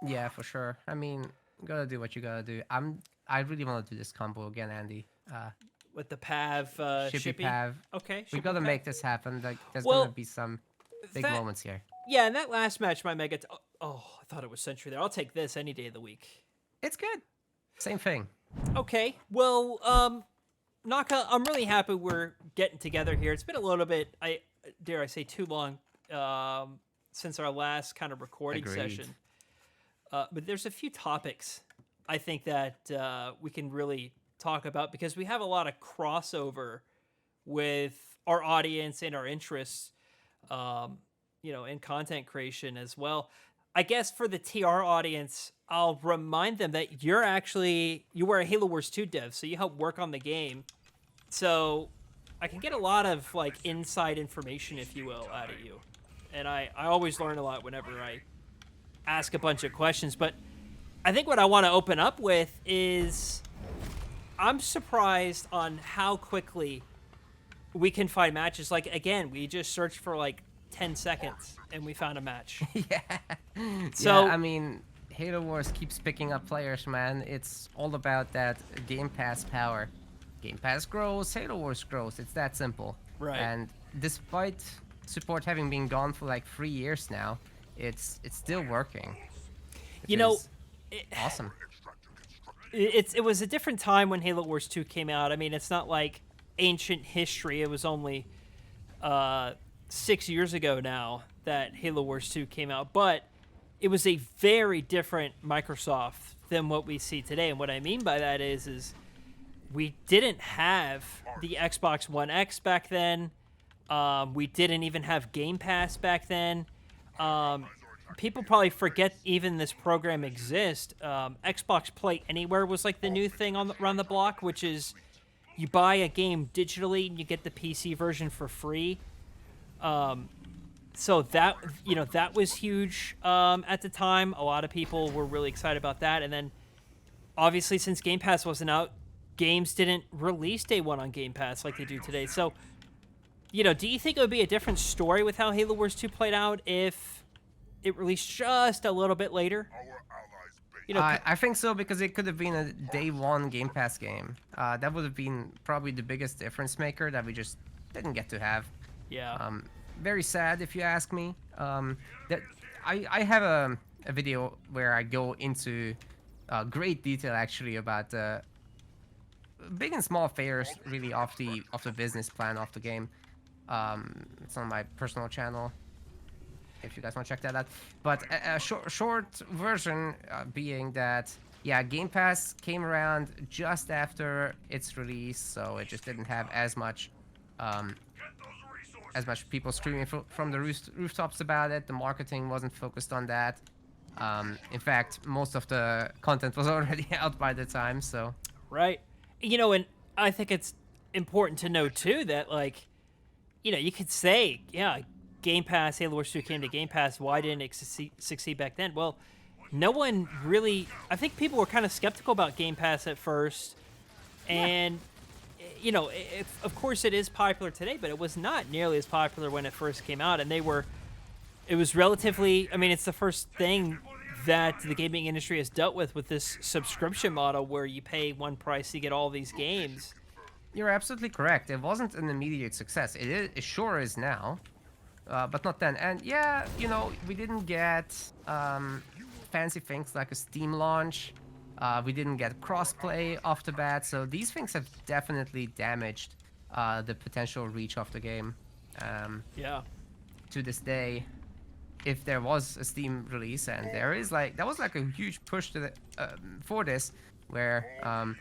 Yeah, for sure. I mean, you gotta do what you gotta do. I really want to do this combo again, Andy. With the Pav Shippy Shippy. Pav. Okay, We Shippy gotta Pav. make this happen. Like, there's gonna Well, be some big that moments here. yeah, in that last match, my Mega. Oh, I thought it was Sentry there. I'll take this any day of the week. It's good. Same thing. Okay, well, Naka, I'm really happy we're getting together here. It's been a little bit, I dare I say, too long since our last kind of recording Agreed. session. But there's a few topics I think that we can really talk about because we have a lot of crossover with our audience and our interests, in content creation as well. I guess for the TR audience, I'll remind them that you were a Halo Wars 2 dev, so you help work on the game. So I can get a lot of like inside information, if you will, out of you. And I always learn a lot whenever I ask a bunch of questions. But I think what I want to open up with is I'm surprised on how quickly we can find matches. Like, again, we just searched for like 10 seconds and we found a match. Yeah. Yeah, So, I mean, Halo Wars keeps picking up players, man. It's all about that Game Pass power. Game Pass grows, Halo Wars grows. It's that simple. right. And despite support having been gone for like 3 years now, it's still working, which You know, is awesome. it was a different time when Halo Wars 2 came out. I mean, it's not like ancient history. It was only 6 years ago now that Halo Wars 2 came out, but it was a very different Microsoft than what we see today. And what I mean by that is we didn't have the Xbox One X back then. We didn't even have Game Pass back then. People probably forget even this program exists. Xbox Play Anywhere was like the new thing around the block, which is you buy a game digitally and you get the PC version for free. So that was huge at the time. A lot of people were really excited about that, and then obviously since Game Pass wasn't out, games didn't release day one on Game Pass like they do today. So, do you think it would be a different story with how Halo Wars 2 played out if it released just a little bit later? You know, I think so because it could have been a day one Game Pass game. That would have been probably the biggest difference maker that we just didn't get to have. yeah. Very sad if you ask me. That I have a video where I go into great detail actually about big and small failures really off the business plan of the game. It's on my personal channel if you guys want to check that out. But a short version being that yeah, Game Pass came around just after its release, so it just didn't have um, as much people screaming from the rooftops about it. The marketing wasn't focused on that. In fact, most of the content was already out by the time, so Right. And I think it's important to know too that like, you could say, yeah, Game Pass, Halo Wars 2 came to Game Pass. Why didn't it succeed back then? Well, no one really. I think people were kind of skeptical about Game Pass at first, and of course, it is popular today, but it was not nearly as popular when it first came out. And it was relatively. I mean, it's the first thing that the gaming industry has dealt with this subscription model where you pay one price to get all these games. you're absolutely correct. It wasn't an immediate success. It sure is now, but not then. And yeah, we didn't get fancy things like a Steam launch. We didn't get crossplay off the bat, so these things have definitely damaged the potential reach of the game. Yeah. To this day, if there was a Steam release, and that was like a huge push for this, where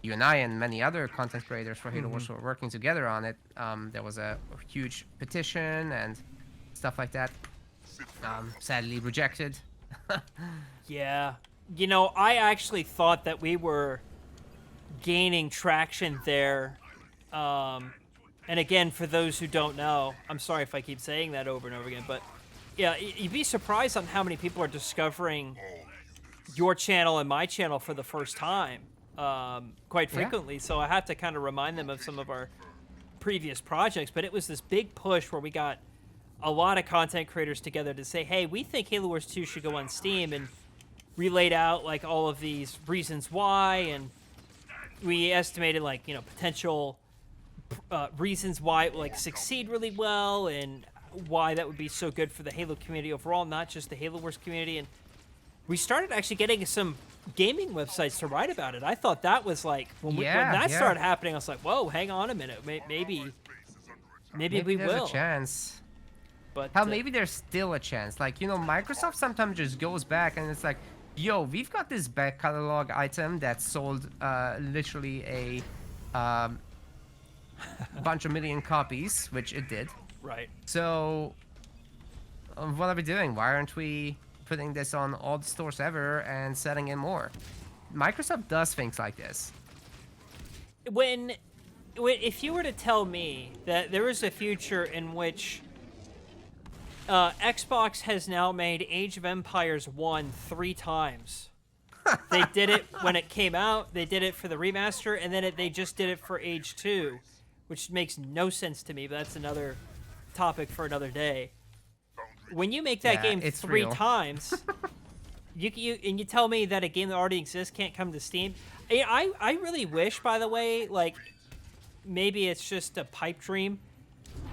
you and I and many other content creators for Halo Wars were working together on it. There was a huge petition and stuff like that. Sadly rejected. Yeah. I actually thought that we were gaining traction there. And again, for those who don't know, I'm sorry if I keep saying that over and over again, but yeah, you'd be surprised on how many people are discovering your channel and my channel for the first time, quite Yeah. frequently. So I have to kind of remind them of some of our previous projects. But it was this big push where we got a lot of content creators together to say, hey, we think Halo Wars 2 should go on Steam. And we laid out like all of these reasons why, and we estimated like potential reasons why it would like succeed really well, and why that would be so good for the Halo community overall, not just the Halo Wars community. And we started actually getting some gaming websites to write about it. I thought that was like when that started happening, I was like, whoa, hang on a minute, maybe we there's will. a chance. But Hell, maybe there's still a chance. Like, Microsoft sometimes just goes back and it's like, yo, we've got this back catalog item that sold literally a bunch of million copies, which it did. Right. So, what are we doing? Why aren't we putting this on all the stores ever and selling it more? Microsoft does things like this. If you were to tell me that there is a future in which Xbox has now made Age of Empires 1 3 times. They did it when it came out, they did it for the remaster, and then they just did it for Age 2, which makes no sense to me, but that's another topic for another day. When you make that game 3 times, you tell me that a game that already exists can't come to Steam. I really wish, by the way, like, maybe it's just a pipe dream,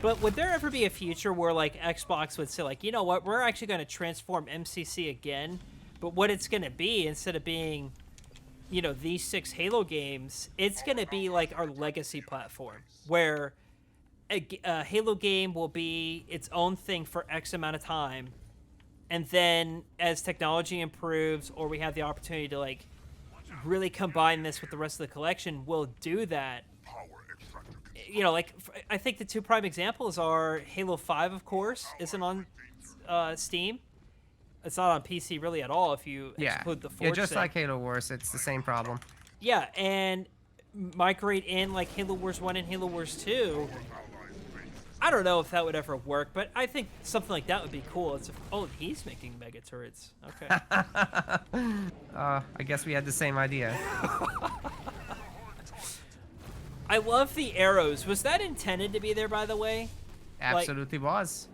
but would there ever be a future where like Xbox would say like, you know what, we're actually going to transform MCC again, but what it's going to be, instead of being these 6 Halo games, it's going to be like our legacy platform, where a Halo game will be its own thing for X amount of time, and then as technology improves, or we have the opportunity to like really combine this with the rest of the collection, we'll do that. Like, I think the 2 prime examples are Halo 5, of course, isn't on Steam. It's not on PC really at all if you exclude the Forge just thing. like Halo Wars, it's the same problem. Yeah, and migrate in like Halo Wars 1 and Halo Wars 2. I don't know if that would ever work, but I think something like that would be cool. He's making mega turrets. Okay. I guess we had the same idea. I love the arrows. Was that intended to be there, by the way? Absolutely was.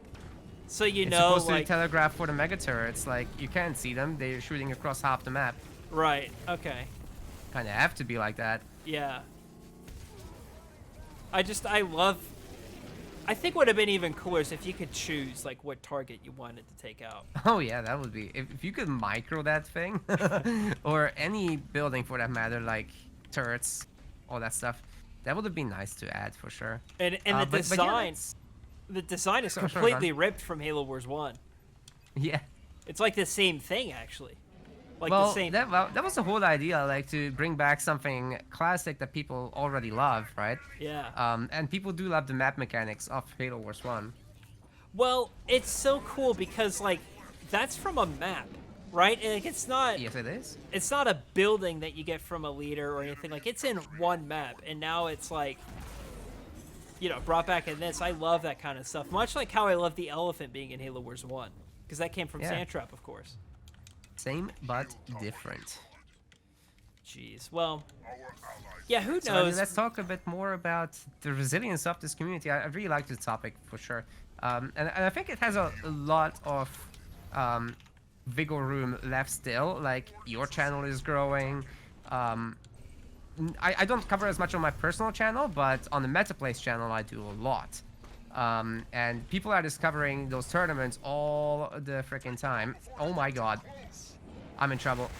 So it's supposed to telegraph for the mega turrets. Like, you can't see them. They're shooting across half the map. Right. Okay. Kind of have to be like that. Yeah. I think what would have been even cooler is if you could choose like what target you wanted to take out. Oh yeah, that would be. If you could micro that thing, or any building for that matter, like turrets, all that stuff. That would have been nice to add for sure. And the design, the design is completely ripped from Halo Wars 1. Yeah. It's like the same thing, actually. Like well, the same. That was the whole idea, like to bring back something classic that people already love, right? Yeah. And people do love the map mechanics of Halo Wars 1. Well, it's so cool because like that's from a map. Right? Like, it's not... Yes, it is. It's not a building that you get from a leader or anything. Like, it's in one map, and now it's, like, brought back in this. I love that kind of stuff. Much like how I love the elephant being in Halo Wars 1. Because that came from Sandtrap, of course. Same, but different. Jeez. Well, yeah, who knows? So, let's talk a bit more about the resilience of this community. I really like this topic, for sure. And I think it has a lot of... wiggle room left still. Like, your channel is growing. I don't cover as much on my personal channel, but on the MetaPlays channel I do a lot. And people are discovering those tournaments all the freaking time. Oh my god, I'm in trouble.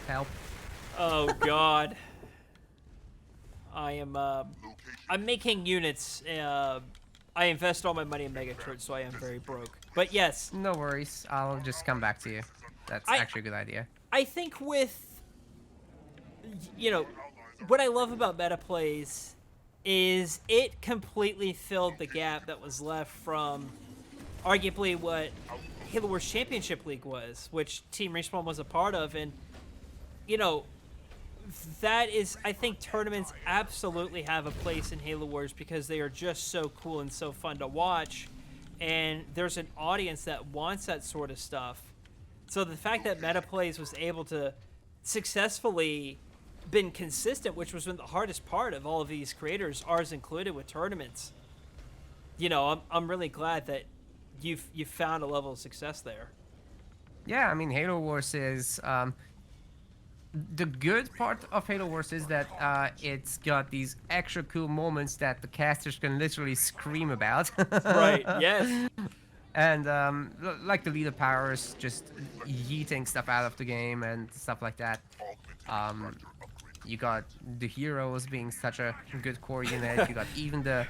Help. Oh god. I'm making units. I invest all my money in mega turrets, so I am very broke. But yes. No worries. I'll just come back to you. That's actually a good idea. I think with, what I love about MetaPlays is it completely filled the gap that was left from arguably what Halo Wars Championship League was, which TeamRespawn was a part of. And, that is, I think tournaments absolutely have a place in Halo Wars because they are just so cool and so fun to watch, and there's an audience that wants that sort of stuff. So the fact that MetaPlays was able to successfully been consistent, which was the hardest part of all of these creators, ours included, with tournaments, I'm really glad that you've found a level of success there. Yeah, I mean, Halo Wars is the good part of Halo Wars is that it's got these extra cool moments that the casters can literally scream about. Right. Yes. And like the leader powers, just yeeting stuff out of the game and stuff like that. Um, you got the heroes being such a good core unit. You got even the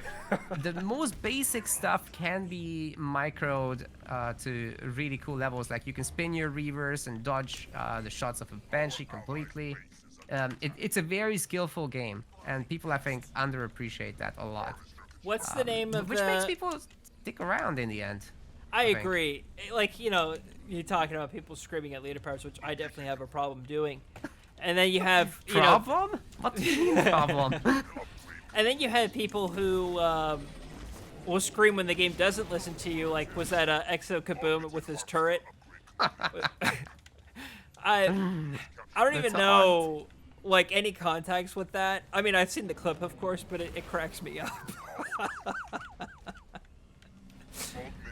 most basic stuff can be microed to really cool levels. Like you can spin your reavers and dodge the shots of a banshee completely. It's a very skillful game, and people I think underappreciate that a lot. What's the name of Which makes people stick around in the end. I think. agree. Like, you're talking about people screaming at leader powers, which I definitely have a problem doing. And then you have Problem? What do you mean problem? and then you have people who will scream when the game doesn't listen to you. Like, was that Exo Kaboom with his turret? I don't even know like any context with that. I mean, I've seen the clip, of course, but it cracks me up.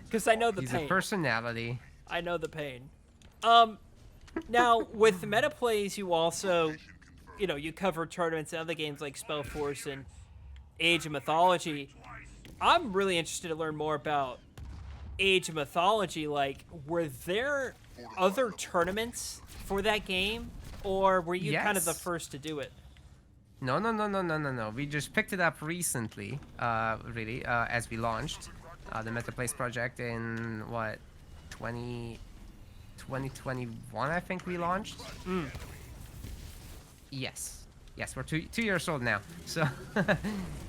Because I know the He's pain. a personality. I know the pain. Now, with meta plays, you also, you cover tournaments and other games like Spellforce and Age of Mythology. I'm really interested to learn more about Age of Mythology. Like, were there other tournaments for that game, or were you kind of the Yes. first to do it? No. We just picked it up recently, really, as we launched the MetaPlace project in, 2021, I think we launched. Yes, we're 2 years old now, so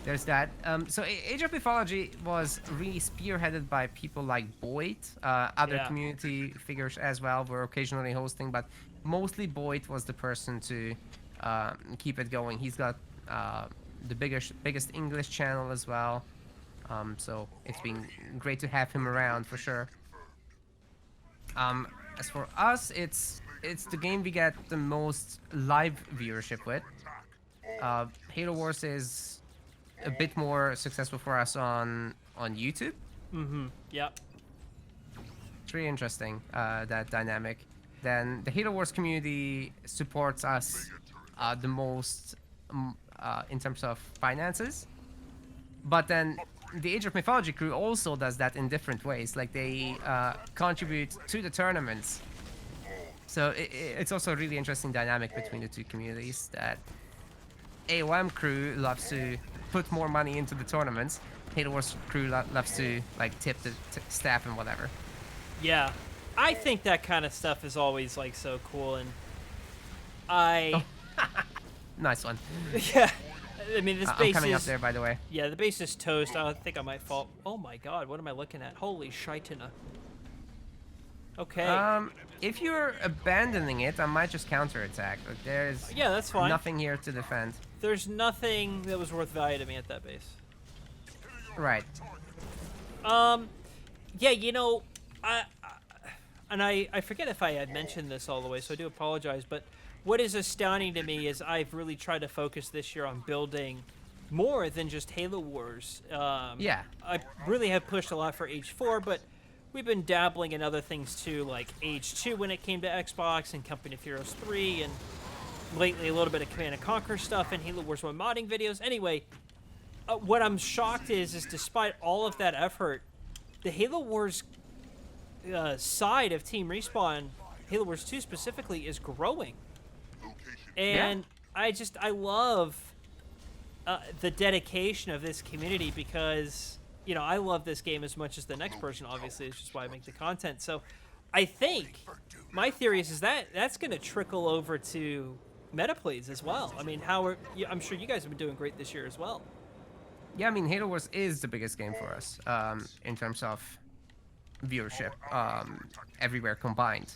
there's that. So Age of Mythology was really spearheaded by people like Boyd. Other Yeah. community figures as well were occasionally hosting, but mostly Boyd was the person to keep it going. He's got the biggest English channel as well, so it's been great to have him around for sure. As for us, it's the game we get the most live viewership with. Halo Wars is a bit more successful for us on YouTube. Yep. It's really interesting, that dynamic. Then the Halo Wars community supports us the most in terms of finances. But then the Age of Mythology crew also does that in different ways. Like they contribute to the tournaments. So it's also a really interesting dynamic between the two communities, that AOM crew loves to put more money into the tournaments. Halo Wars crew loves to like tip the staff and whatever. Yeah. I think that kind of stuff is always like so cool, and I Nice one. yeah. I mean, this I'm base coming up is there, by the way. yeah, the base is toast. I think I might fall. Oh my god, what am I looking at? Holy shitina. Okay. If you're abandoning it, I might just counterattack. But there's Yeah, that's fine. nothing here to defend. There's nothing that was worth value to me at that base. Right. Yeah, I forget if I had mentioned this all the way, so I do apologize, but what is astounding to me is I've really tried to focus this year on building more than just Halo Wars. Yeah. I really have pushed a lot for Age 4, but we've been dabbling in other things too, like Age 2 when it came to Xbox, and Company of Heroes 3, and lately a little bit of Command & Conquer stuff and Halo Wars 1 modding videos. Anyway, what I'm shocked is despite all of that effort, the Halo Wars side of Team Respawn, Halo Wars 2 specifically, is growing. And I love the dedication of this community, because I love this game as much as the next person, obviously. It's just why I make the content. So I think my theory is that that's going to trickle over to meta plays as well. I mean, I'm sure you guys have been doing great this year as well. Yeah, I mean, Halo Wars is the biggest game for us in terms of viewership, everywhere combined.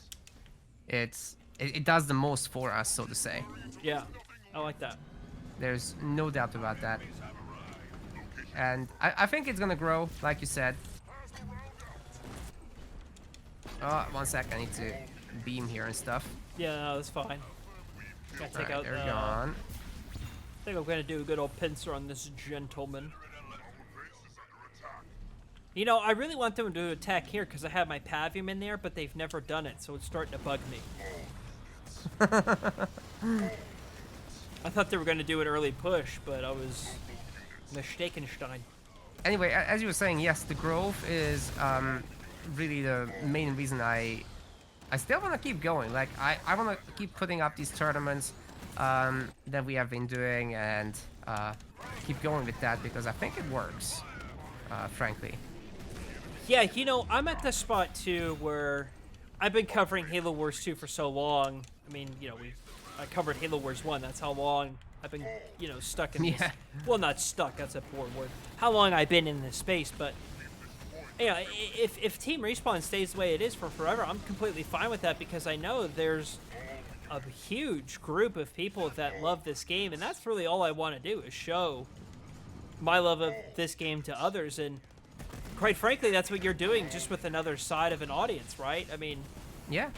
It does the most for us, so to say. Yeah, I like that. There's no doubt about that. And I think it's gonna grow, like you said. Oh, 1 sec, I need to beam here and stuff. Yeah, no, that's fine. Gotta take out. They're gone. I think I'm gonna do a good old pincer on this gentleman. You know, I really want them to attack here because I have my Pavium in there, but they've never done it, so it's starting to bug me. I thought they were going to do an early push, but I was mistaken, Stein. Anyway, as you were saying, yes, the growth is really the main reason I still want to keep going. Like, I want to keep putting up these tournaments that we have been doing and keep going with that because I think it works, frankly. Yeah, you know, I'm at the spot, too, where I've been covering Halo Wars 2 for so long. I mean, you know, I covered Halo Wars 1. That's how long I've been, you know, stuck in this. Yeah. Well, not stuck. That's a poor word. How long I've been in this space. But, yeah, if Team Respawn stays the way it is for forever, I'm completely fine with that because I know there's a huge group of people that love this game. And that's really all I want to do is show my love of this game to others. And quite frankly, that's what you're doing just with another side of an audience, right? I mean... Yeah.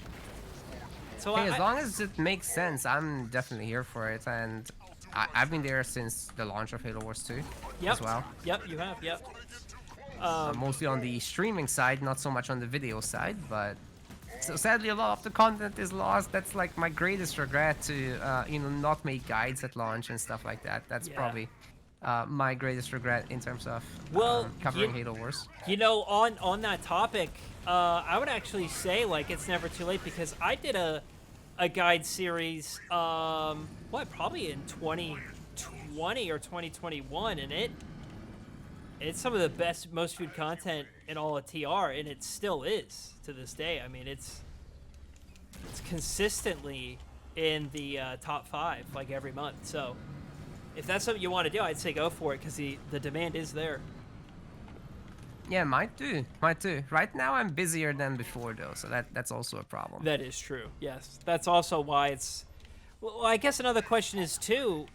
So hey, as long as it makes sense, I'm definitely here for it, and I've been there since the launch of Halo Wars 2 as well. Yep, you have, yep. Mostly on the streaming side, not so much on the video side, but so sadly a lot of the content is lost. That's like my greatest regret to, you know, not make guides at launch and stuff like that. That's probably my greatest regret in terms of covering Halo Wars. You know, on that topic, I would actually say like it's never too late because I did a guide series, probably in 2020 or 2021, and it's some of the best, most viewed content in all of TR, and it still is to this day. I mean, it's consistently in the top 5 like every month. So if that's something you want to do, I'd say go for it because the demand is there. Yeah, might do. Right now I'm busier than before though, so that's also a problem. That is true, yes. That's also why it's... Well, I guess another question is too,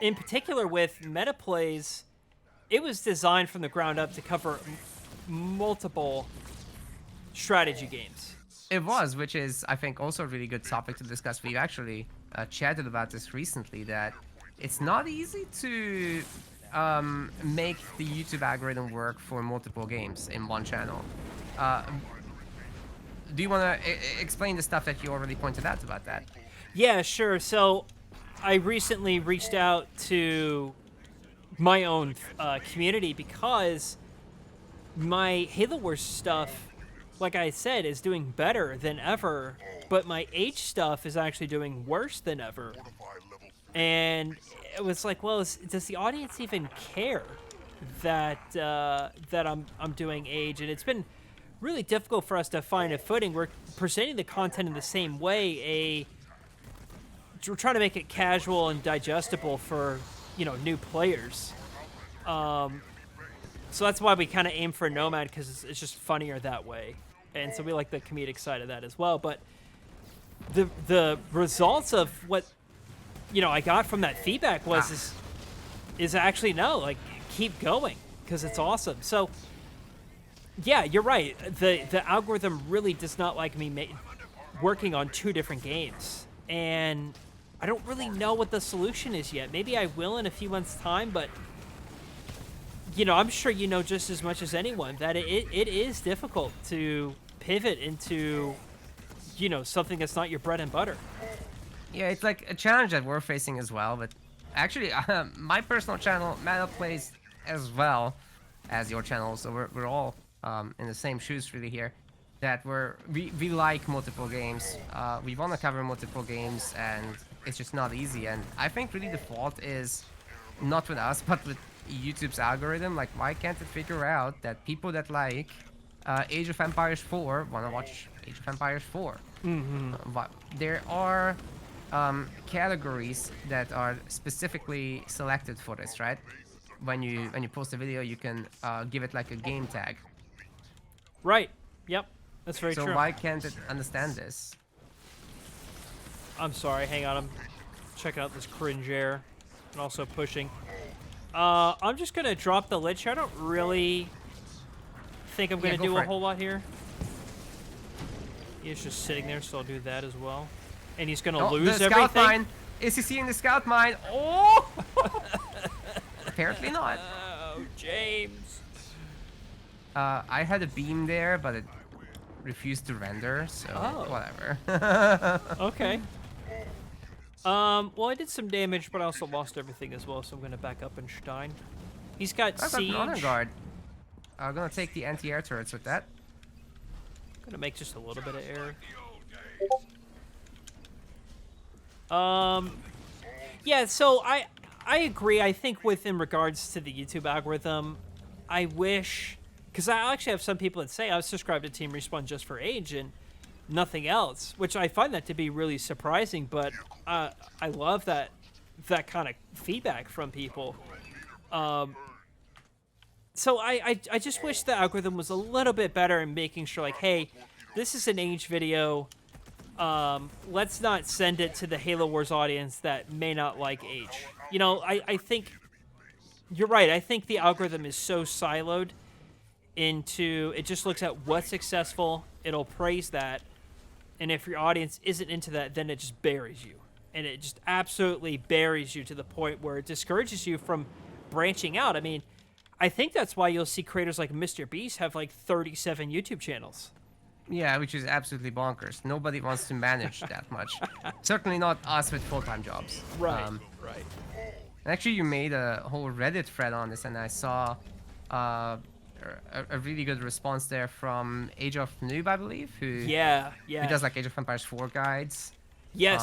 in particular with meta plays, it was designed from the ground up to cover multiple strategy games. It was, which is, I think, also a really good topic to discuss. We've actually chatted about this recently, that it's not easy to make the YouTube algorithm work for multiple games in one channel. Do you want to explain the stuff that you already pointed out about that? Yeah, sure. So I recently reached out to my own community because my Halo Wars stuff, like I said, is doing better than ever, but my H stuff is actually doing worse than ever. And it was like, well, does the audience even care that I'm doing age? And it's been really difficult for us to find a footing. We're presenting the content in the same way. We're trying to make it casual and digestible for, you know, new players. So that's why we kind of aim for Nomad, because it's just funnier that way. And so we like the comedic side of that as well. But the results of what, you know, I got from that feedback was is actually no, like, keep going because it's awesome. So yeah, you're right. The algorithm really does not like me working on 2 different games, and I don't really know what the solution is yet. Maybe I will in a few months' time, but you know, I'm sure you know just as much as anyone that it is difficult to pivot into, you know, something that's not your bread and butter. Yeah, it's like a challenge that we're facing as well, but actually my personal channel meta plays as well as your channel, so we're all in the same shoes really here, that we like multiple games, we want to cover multiple games, and it's just not easy. And I think really the fault is not with us but with YouTube's algorithm. Like, why can't it figure out that people that like Age of Empires 4 want to watch Age of Empires 4? There are categories that are specifically selected for this, right? When you post a video, you can give it like a game tag. Right. Yep. That's very true. So why can't it understand this? I'm sorry. Hang on. I'm checking out this cringe air and also pushing. I'm just gonna drop the lich here. I don't really think I'm gonna do a whole lot here. He's just sitting there, so I'll do that as well. And he's gonna lose the everything. Scout mine. Is he seeing the scout mine? Oh! Apparently not. Oh, James. I had a beam there, but it refused to render, so Oh. whatever. Okay. Well, I did some damage, but I also lost everything as well, so I'm gonna back up in Stein. He's got I've got an honor siege. guard. I'm gonna take the anti-air turrets with that. Gonna make just a little bit of air. Yeah, so I agree. I think in regards to the YouTube algorithm, I wish, because I actually have some people that say I was subscribed to TeamRespawn just for age and nothing else, which I find that to be really surprising. But I love that kind of feedback from people. So I just wish the algorithm was a little bit better in making sure, like, hey, this is an age video. Let's not send it to the Halo Wars audience that may not like age. You know, I think you're right. I think the algorithm is so siloed into, it just looks at what's successful, it'll praise that, and if your audience isn't into that, then it just buries you. And it just absolutely buries you to the point where it discourages you from branching out. I mean, I think that's why you'll see creators like Mr. Beast have like 37 YouTube channels. Yeah, which is absolutely bonkers. Nobody wants to manage that much. Certainly not us with full-time jobs. Right. Right. Actually, you made a whole Reddit thread on this, and I saw a really good response there from Age of Noob, I believe, who does like Age of Empires 4 guides. Yes.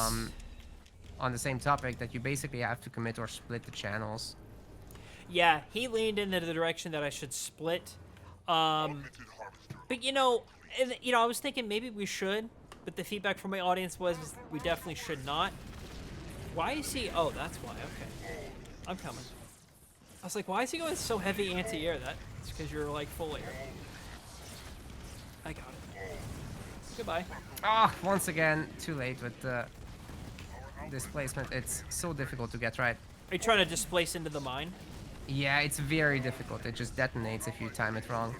On the same topic, that you basically have to commit or split the channels. Yeah, he leaned into the direction that I should split. But you know, I was thinking maybe we should, but the feedback from my audience was we definitely should not. Why is he? Oh, that's why. Okay, I'm coming. I was like, why is he going so heavy anti-air? That's because you're like full air. I got it. Goodbye. Ah, once again, too late with the displacement. It's so difficult to get right. Are you trying to displace into the mine? Yeah, it's very difficult. It just detonates if you time it wrong.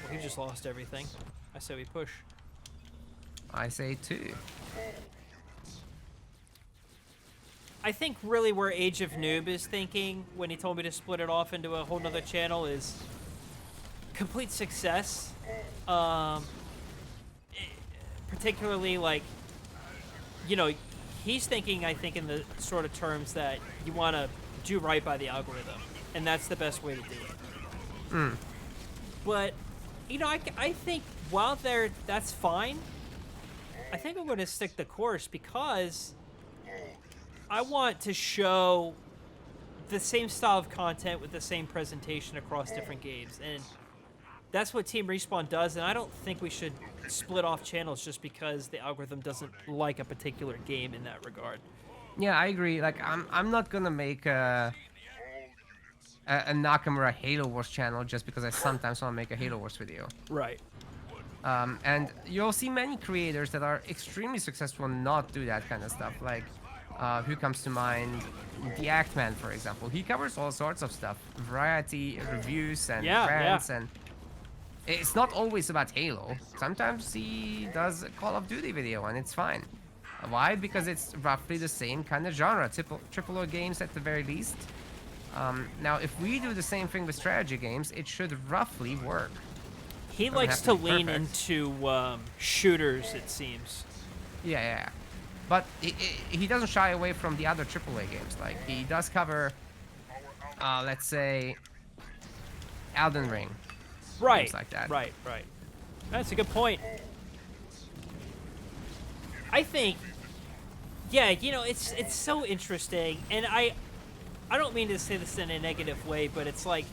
Well, he just lost everything. I say we push. I say too. I think really where Age of Noob is thinking when he told me to split it off into a whole nother channel is complete success. Particularly, like, you know, he's thinking, I think, in the sort of terms that you want to do right by the algorithm, and that's the best way to do it. But, you know, I think while that's fine, I think I'm going to stick the course because I want to show the same style of content with the same presentation across different games, and that's what TeamRespawn does, and I don't think we should split off channels just because the algorithm doesn't like a particular game in that regard. Yeah, I agree. Like, I'm not gonna make a Nakamura Halo Wars channel just because I sometimes want to make a Halo Wars video. Right. And you'll see many creators that are extremely successful not do that kind of stuff. Like, who comes to mind? The Actman, for example. He covers all sorts of stuff, variety reviews and rants, and it's not always about Halo. Sometimes he does a Call of Duty video, and it's fine. Why? Because it's roughly the same kind of genre, triple O games at the very least. Now, if we do the same thing with strategy games, it should roughly work. He likes to lean into shooters, it seems. Yeah. But he doesn't shy away from the other AAA games. Like, he does cover, let's say, Elden Ring. Right. Games like that. Right. That's a good point. I think, yeah, you know, it's so interesting, and I don't mean to say this in a negative way, but it's like,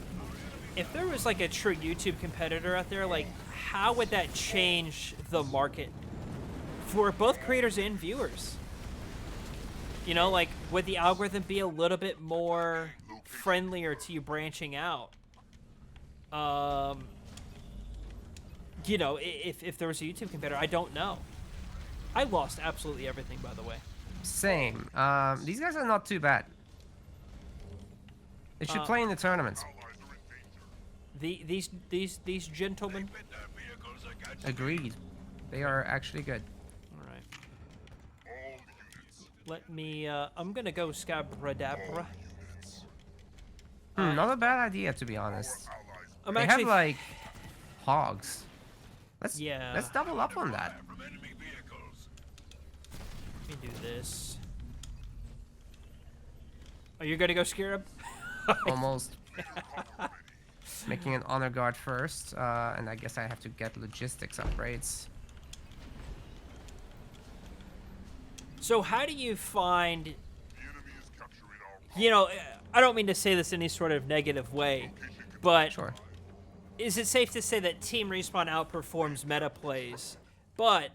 if there was like a true YouTube competitor out there, like, how would that change the market for both creators and viewers? You know, like, would the algorithm be a little bit more friendlier to you branching out? You know, if there was a YouTube competitor, I don't know. I lost absolutely everything, by the way. Same. These guys are not too bad. They should play in the tournaments. These gentlemen. Agreed. They are actually good. All right. Let me. I'm gonna go Scabradabra. Not a bad idea, to be honest. I'm They actually have like hogs. yeah. Let's double up on that. Let me do this. Are you gonna go scare him? Almost. Making an honor guard first, and I guess I have to get logistics upgrades. So how do you find? You know, I don't mean to say this in any sort of negative way, but Sure. is it safe to say that Team Respawn outperforms meta plays, but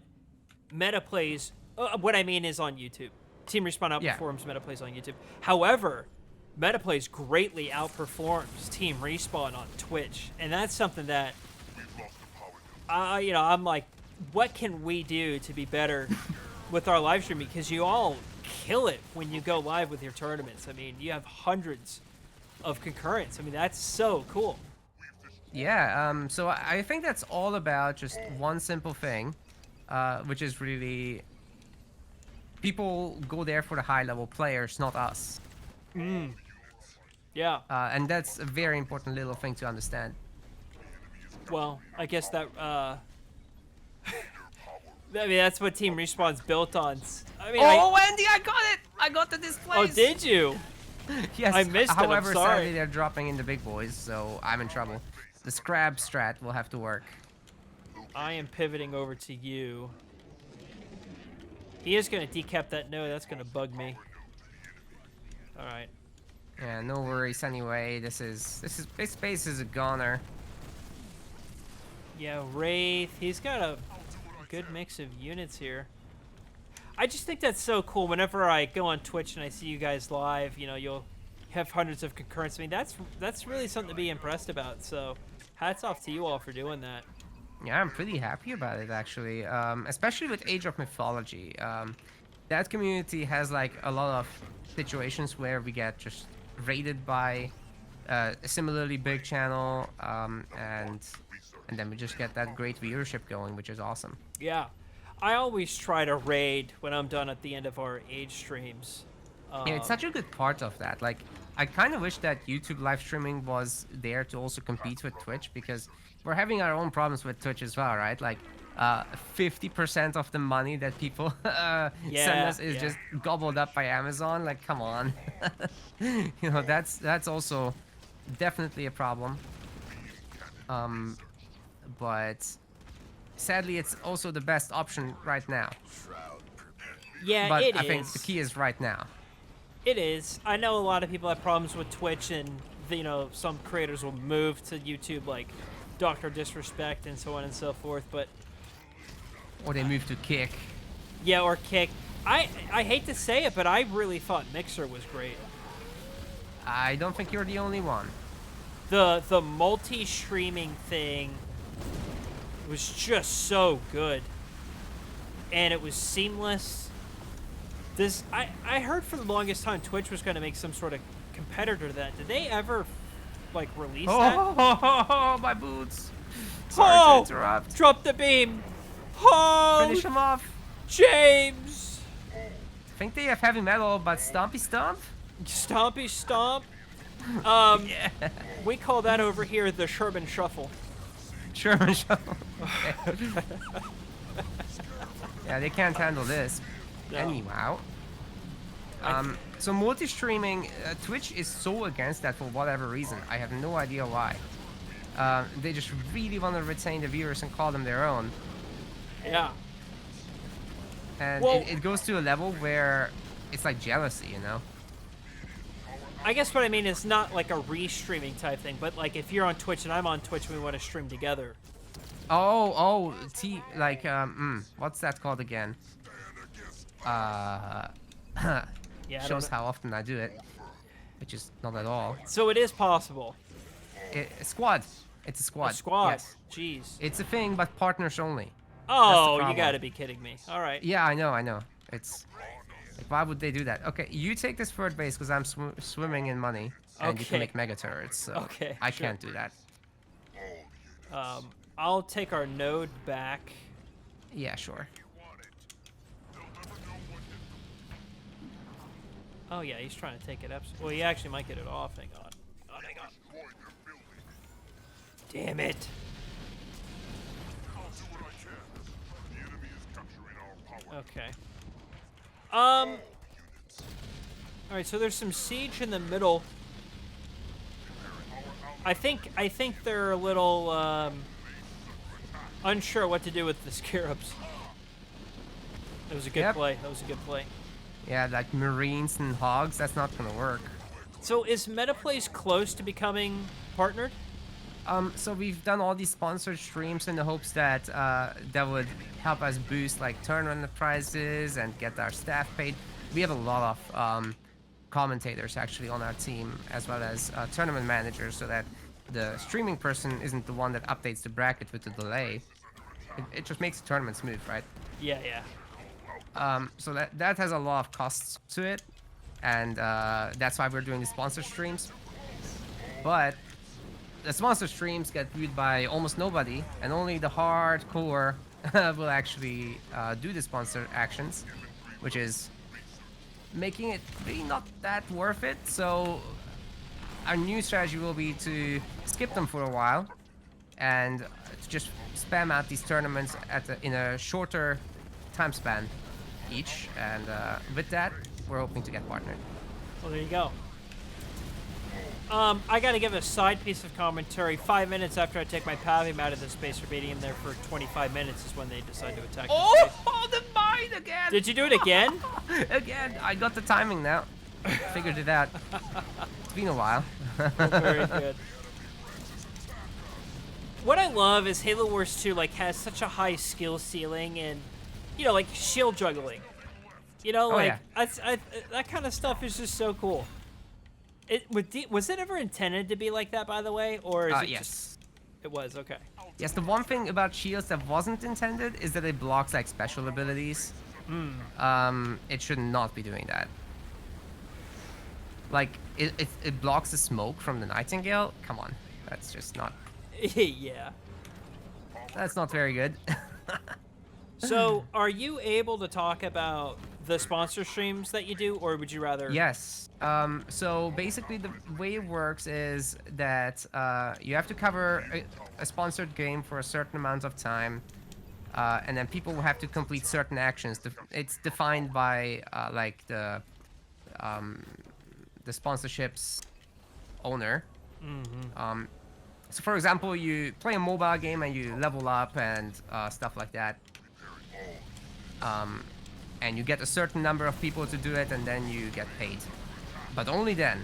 meta plays? What I mean is on YouTube. Team Respawn Yeah. outperforms meta plays on YouTube. However, meta plays greatly outperforms Team Respawn on Twitch, and that's something that you know, I'm like, what can we do to be better with our live streaming? Because you all kill it when you go live with your tournaments. I mean, you have hundreds of concurrents. I mean, that's so cool. Yeah, so I think that's all about just one simple thing, which is really people go there for the high-level players, not us. Yeah. And that's a very important little thing to understand. Well, I guess that I mean, that's what Team Respawn's built on. I mean, Oh, Andy, I got it! I got the displays! oh, did you? Yes, I missed it, I'm however, sorry. sadly, they're dropping in the big boys, so I'm in trouble. The scrap strat will have to work. I am pivoting over to you. He is going to decap that node. That's going to bug me. All right. Yeah, no worries anyway. This base is a goner. Yeah, Wraith. He's got a good mix of units here. I just think that's so cool. Whenever I go on Twitch and I see you guys live, you know, you'll have hundreds of concurrents. I mean, that's really something to be impressed about. So, hats off to you all for doing that. Yeah, I'm pretty happy about it actually, especially with Age of Mythology. That community has like a lot of situations where we get just raided by a similarly big channel, and then we just get that great viewership going, which is awesome. Yeah. I always try to raid when I'm done at the end of our Age streams. Yeah, it's such a good part of that. Like, I kind of wish that YouTube live streaming was there to also compete with Twitch, because we're having our own problems with Twitch as well, right? Like, 50% of the money that people send us is just gobbled up by Amazon. Like, come on. You know, that's also definitely a problem. But sadly, it's also the best option right now. Yeah, But it I is. think the key is right now. It is. I know a lot of people have problems with Twitch, and you know, some creators will move to YouTube, like Dr. Disrespect and so on and so forth. But Or they move to Kick. yeah, or Kick. I hate to say it, but I really thought Mixer was great. I don't think you're the only one. The multi-streaming thing was just so good, and it was seamless. I heard for the longest time Twitch was going to make some sort of competitor to that. Did they ever like release that? Oh, my boots. Sorry to interrupt. Drop the beam. Oh, Finish him off. James. I think they have heavy metal, but Stompy Stomp? Stompy stomp. Yeah. We call that over here the Sherman Shuffle. Sherman Shuffle. Okay. Yeah, they can't handle this. No. Anyhow. So multi-streaming, Twitch is so against that for whatever reason. I have no idea why. They just really want to retain the viewers and call them their own. Yeah. And Well- it goes to a level where it's like jealousy, you know? I guess what I mean is not like a re-streaming type thing, but like if you're on Twitch and I'm on Twitch and we want to stream together. What's that called again? Yeah, I don't Shows know. how often I do it, which is not at all. So it is possible. Squad. It's a squad. A squad. Yes. Jeez. It's a thing, but partners only. Oh, you problem. gotta be kidding me. All right. Yeah, I know. It's like, why would they do that? Okay, you take this third base because I'm swimming in money, and you can Okay. make mega turrets. So Okay, I sure. can't do that. I'll take our node back. Yeah, sure. Oh yeah, he's trying to take it up. Well, he actually might get it off. Hang on. Hang on. Damn it. Okay. All right, so there's some siege in the middle. I think they're a little unsure what to do with the scarabs. That was a good play. That was a good play. Yeah, like Marines and Hogs, that's not gonna work. So is Metaplays close to becoming partnered? So we've done all these sponsored streams in the hopes that that would help us boost like tournament prizes and get our staff paid. We have a lot of commentators actually on our team, as well as tournament managers, so that the streaming person isn't the one that updates the bracket with the delay. It just makes the tournament smooth, right? Yeah, yeah. So that has a lot of costs to it, and that's why we're doing the sponsor streams. But the sponsor streams get viewed by almost nobody, and only the hardcore will actually do the sponsor actions, which is making it really not that worth it. So our new strategy will be to skip them for a while and to just spam out these tournaments in a shorter time span each, and with that we're hoping to get partnered. Well, there you go. I gotta give a side piece of commentary. 5 minutes after I take my Pavium out of the space for beating him there for 25 minutes is when they decide to attack the space. Oh, the mine again! Did you do it again? Again, I got the timing now. Figured it out. It's been a while. Very good. What I love is Halo Wars 2 like has such a high skill ceiling, and you know, like shield juggling. You know, like that kind of stuff is just so cool. Was it ever intended to be like that, by the way, or is it yes. just? It was, okay. Yes, the one thing about shields that wasn't intended is that it blocks like special abilities. It should not be doing that. Like it blocks the smoke from the Nightingale. Come on, that's just not. Yeah. That's not very good. So, are you able to talk about the sponsor streams that you do, or would you rather? Yes. So basically, the way it works is that you have to cover a sponsored game for a certain amount of time, and then people will have to complete certain actions. It's defined by like the sponsorship's owner. So for example, you play a mobile game and you level up and stuff like that. And you get a certain number of people to do it, and then you get paid. But only then.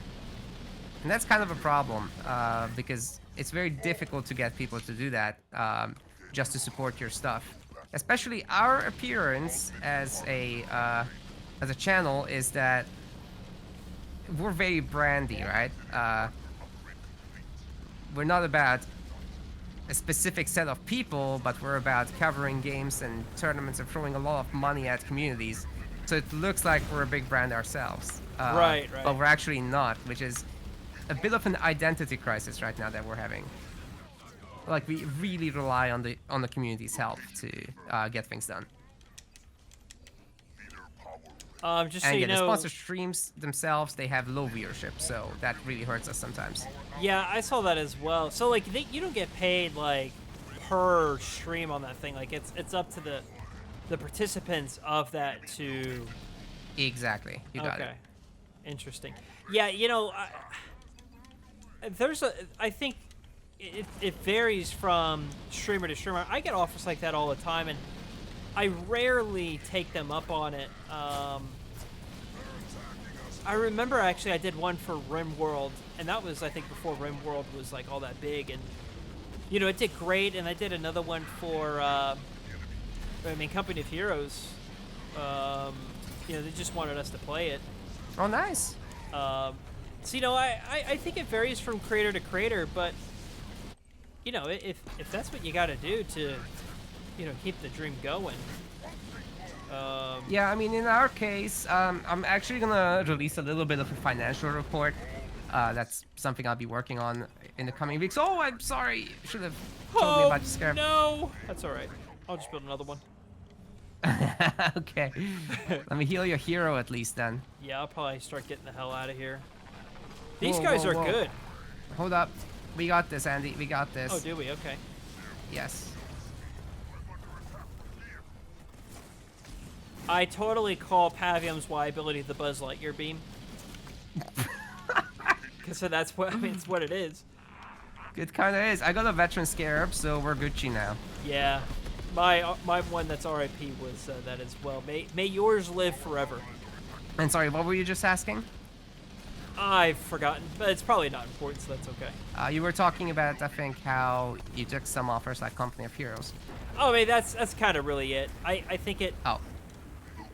And that's kind of a problem, because it's very difficult to get people to do that, just to support your stuff. Especially our appearance as a channel is that we're very brandy, right? We're not about a specific set of people, but we're about covering games and tournaments and throwing a lot of money at communities. So it looks like we're a big brand ourselves. Right. But we're actually not, which is a bit of an identity crisis right now that we're having. Like, we really rely on the community's help to get things done. Just so you know, the sponsor streams themselves, they have low viewership, so that really hurts us sometimes. Yeah, I saw that as well. So like, you don't get paid like per stream on that thing. Like it's up to the participants of that to. Exactly, you got it. Okay, interesting. Yeah, you know, I think it varies from streamer to streamer. I get offers like that all the time, and I rarely take them up on it. I remember actually I did one for RimWorld, and that was, I think, before RimWorld was like all that big, and you know, it did great. And I did another one for Company of Heroes. You know, they just wanted us to play it. Oh, nice. So you know, I think it varies from creator to creator, but you know, if that's what you got to do to, you know, keep the dream going. Yeah, I mean, in our case, I'm actually gonna release a little bit of a financial report. That's something I'll be working on in the coming weeks. Oh, I'm sorry. Should have told me about the scare. No, that's all right. I'll just build another one. Okay. Let me heal your hero at least then. Yeah, I'll probably start getting the hell out of here. These Whoa, guys whoa, are whoa. good. Hold up. We got this, Andy. We got this. Oh, do we? Okay. Yes. I totally call Pavium's Y ability the Buzz Lightyear beam. So that's what, I mean, it's what it is. It kind of is. I got a veteran scarab, so we're Gucci now. Yeah. My one that's RIP was that as well. May yours live forever. And sorry, what were you just asking? I've forgotten, but it's probably not important, so that's okay. You were talking about, I think, how you took some offers like Company of Heroes. Oh, I mean, that's kind of really it. I think it... Oh.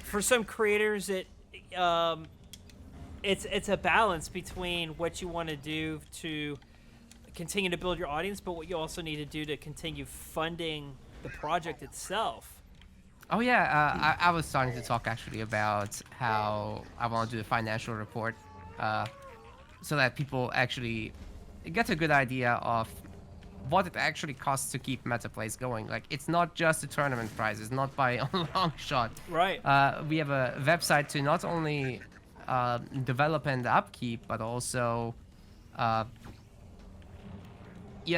For some creators, it's a balance between what you want to do to continue to build your audience, but what you also need to do to continue funding the project itself. Oh yeah, I was starting to talk actually about how I want to do a financial report, so that people actually get a good idea of what it actually costs to keep MetaPlays going. Like, it's not just the tournament prizes, not by a long shot. Right. We have a website to not only develop and upkeep, but also, yeah,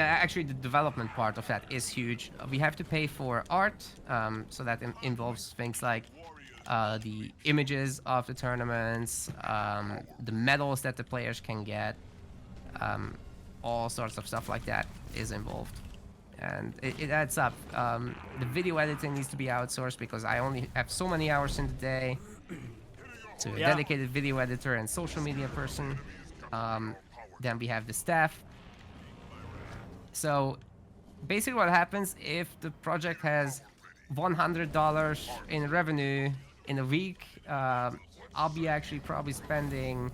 actually the development part of that is huge. We have to pay for art, so that involves things like the images of the tournaments, the medals that the players can get, all sorts of stuff like that is involved. And it adds up. The video editing needs to be outsourced because I only have so many hours in the day to a dedicated video editor and social media person. Then we have the staff. So basically what happens if the project has $100 in revenue in a week, I'll be actually probably spending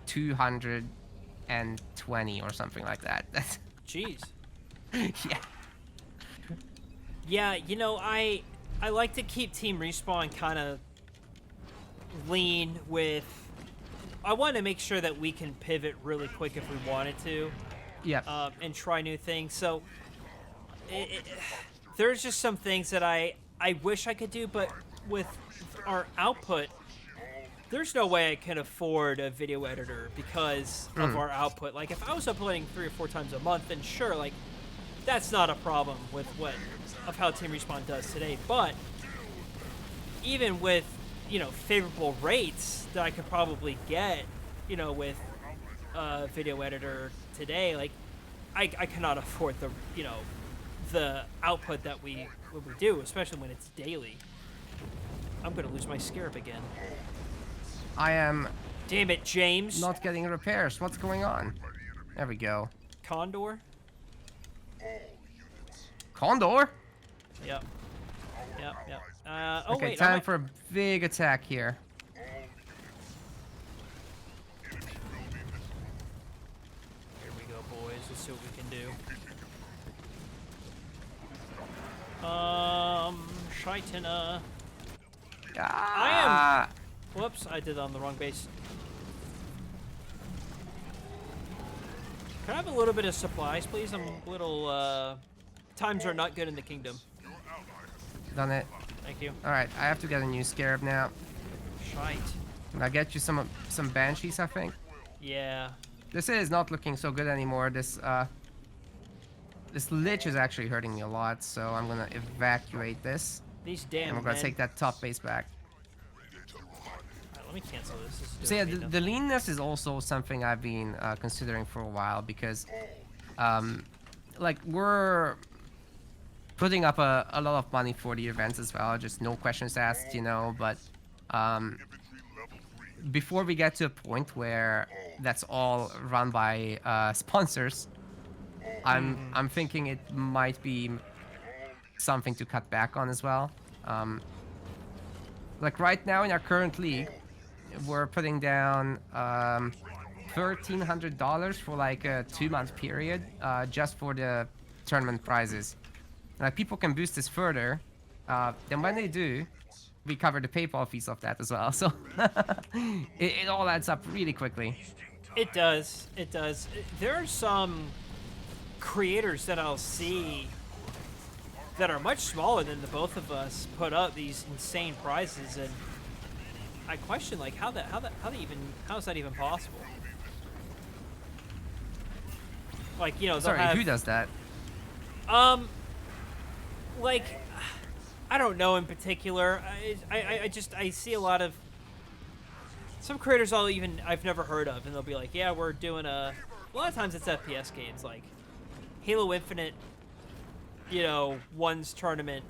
220 or something like that. Jeez. Yeah. Yeah, you know, I like to keep TeamRespawn kind of lean with... I want to make sure that we can pivot really quick if we wanted to. Yeah. And try new things. So there's just some things that I wish I could do, but with our output, there's no way I can afford a video editor because of our output. Like, if I was uploading 3 or 4 times a month, then sure, like, that's not a problem with how TeamRespawn does today. But even with, you know, favorable rates that I could probably get, you know, with a video editor today, like, I cannot afford the, you know, the output that we do, especially when it's daily. I'm gonna lose my scarab again. I am... Damn it, James. Not getting repairs. What's going on? There we go. Condor? Condor? Yep. Oh, Okay, wait. time for a big attack here. Here we go, boys. Let's see what we can do. Shitina. Ah! Whoops, I did it on the wrong base. Can I have a little bit of supplies, please? I'm a little, times are not good in the kingdom. Done it. Thank you. Alright, I have to get a new scarab now. Shite. Can I get you some banshees, I think? Yeah. This is not looking so good anymore. This lich is actually hurting me a lot, so I'm gonna evacuate this. These damn And we're gonna men. take that top base back. Alright, let me cancel this. This is So yeah, doing me the leanness is also something I've been considering for a while because, like, we're putting up a lot of money for the events as well, just no questions asked, you know, but before we get to a point where that's all run by sponsors, I'm thinking it might be something to cut back on as well. Like right now in our current league, we're putting down $1,300 for like a 2-month period, just for the tournament prizes. Like, people can boost this further. Then when they do, we cover the PayPal fees of that as well. So it all adds up really quickly. It does. It does. There are some creators that I'll see that are much smaller than the both of us put up these insane prizes, and I question, like, how is that even possible? Like, you know, they'll Sorry, have who does that? um like I don't know in particular. I see a lot of some creators I've never heard of, and they'll be like, yeah, we're doing a lot of times it's FPS games like Halo Infinite, you know, one's tournament,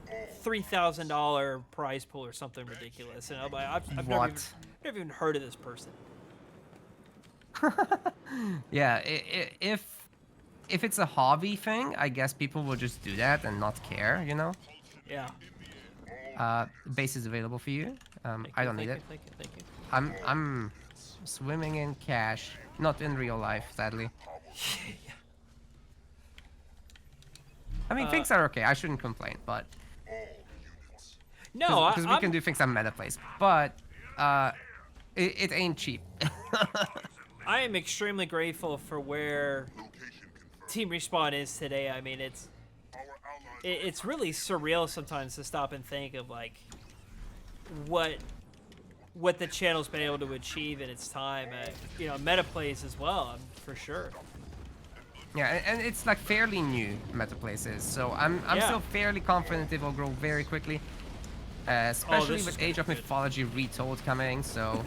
$3,000 prize pool or something ridiculous, and I'm like, I've What? never even heard of this person. Yeah, if it's a hobby thing, I guess people will just do that and not care, you know? Yeah. Base is available for you. Thank I you, don't need thank it. you, thank you, thank you. I'm swimming in cash, not in real life, sadly. I mean, things are okay. I shouldn't complain, but No, because we can do things on meta plays, but it ain't cheap. I am extremely grateful for where Team Respawn is today. I mean, it's really surreal sometimes to stop and think of like what the channel's been able to achieve in its time. You know, meta plays as well, for sure. Yeah, and it's like fairly new meta places, so I'm Yeah. still fairly confident it will grow very quickly. Especially this with is Age of gonna be good. Mythology Retold coming, so...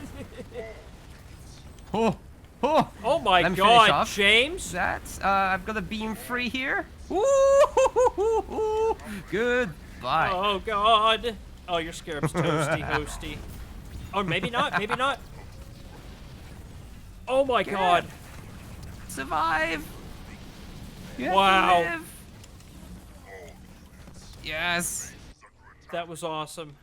Oh! Oh my Let me finish God, off James! that. I've got a beam free here. Ooh! Goodbye. Oh God! Oh, your scarab's toasty, hosty. Or maybe not. Maybe not. Oh my Get God! it. Survive! You have to Wow. live. Yes! That was awesome.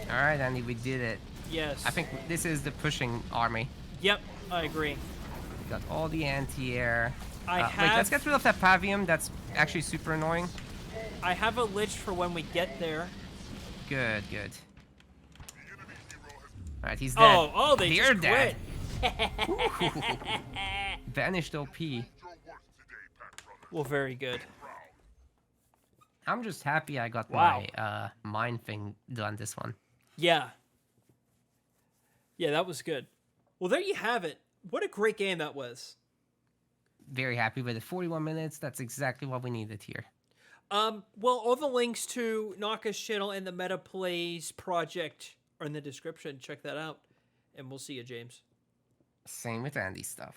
Alright, Andy, we did it. Yes. I think this is the pushing army. Yep, I agree. We got all the anti-air. I Wait, have let's get rid of that Pavium. That's actually super annoying. a lich for when we get there. Good. Alright, he's dead. Oh, they They're just dead. quit. Vanished OP. Well, very good. I'm just happy I got Wow. my mine thing done this one. Yeah. Yeah, that was good. Well, there you have it. What a great game that was. Very happy with it. 41 minutes. That's exactly what we needed here. Well, all the links to Naka's channel and the Meta Plays project are in the description. Check that out. And we'll see you, James. Same with Andy's stuff.